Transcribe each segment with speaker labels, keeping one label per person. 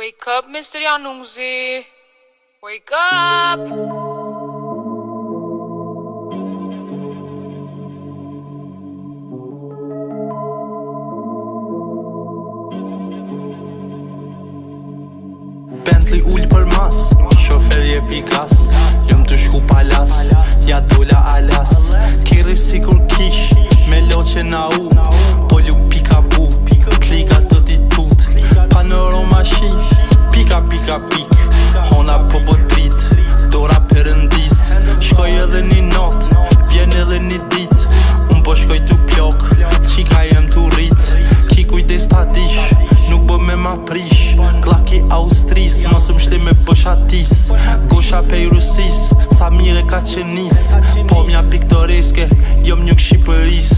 Speaker 1: Wake up, Mr. Januzzi. Wake up!
Speaker 2: Bentley ull për mas, shofer je pikas. Jom të shku palas, ja dola alas. Kiri si kur kish, me loqe na u. Pollu pika bu, klika të ditut. Panorama shi, pika pika pik. Hona po botrit, dora përëndis. Shkoj edhe një not, vjen edhe një dit. Unë po shkoj t'u plok, qika jem t'u rrit. Ki kujdes ta dish, nuk bë me ma prish. Glaki Austris, mos m'shte me bëshatis. Gosha pej Rusis, sa mire ka qenis. Po mja piktoreske, jom një Shqipëris.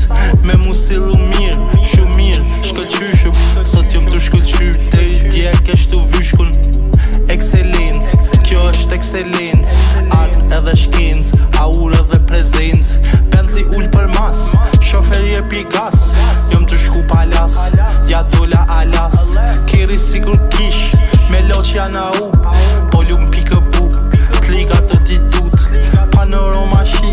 Speaker 2: Me mu sillu mirë, shumë mirë, shkëllqyshëm. Sot jom të shkëllqy, deri dje keshtu vyshkun. Excellence, kjo është excellence. Art edhe shkenc, aur edhe prezenc. Bentley ull për mas, shofer je pikas. Jom të shku palas, ja dola alas. Keri si kur kish, me loqja na up. Pollu m'pikë bu, klika të ditut. Panorama shi,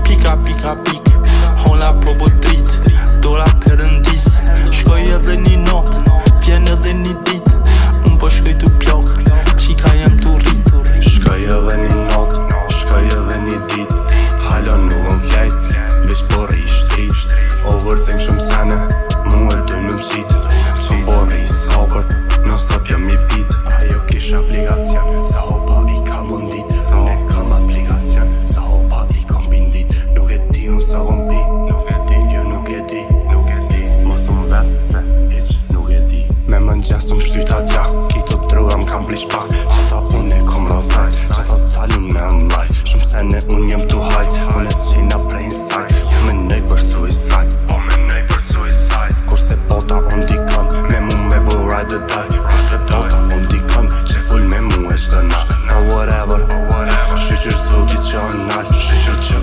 Speaker 2: pika pika pik. Hona po botrit, dora përëndis. Shkoj edhe një not, vjen edhe një dit. Unë po shkoj t'u plok, qika jem t'u rrit.
Speaker 3: Shkoj edhe një not, shkoj edhe një dit. Halon nuk më flejt, veç po rri shtrit. Overthink shumë sene, mu e dë në mqit. Sun po rri sakër, non stop jam i bit. Ajo kish aplikacion, sa hopa i ka mundit. Unë e kam aplikacion, sa hopa i kam bindit. Nuk e di unë sa kom pi, jo nuk e di. Mos unë vetë se iq nuk e di. Me më ngjes unë shtyta gjak, kito droga m'kam blish pak. Qata unë e kom rozajt, qata s'dalun me m'lajt. Shumë sene unë jem t'u hajt, unë e s'qina prej inside. Jem me nëj për suicide, kurse bota unë dikon. Me mu me bo ride or die, kurse bota unë dikon. Që full me mu e shtëna, or whatever. Shqyqyr zoti që anal, shqyqyr që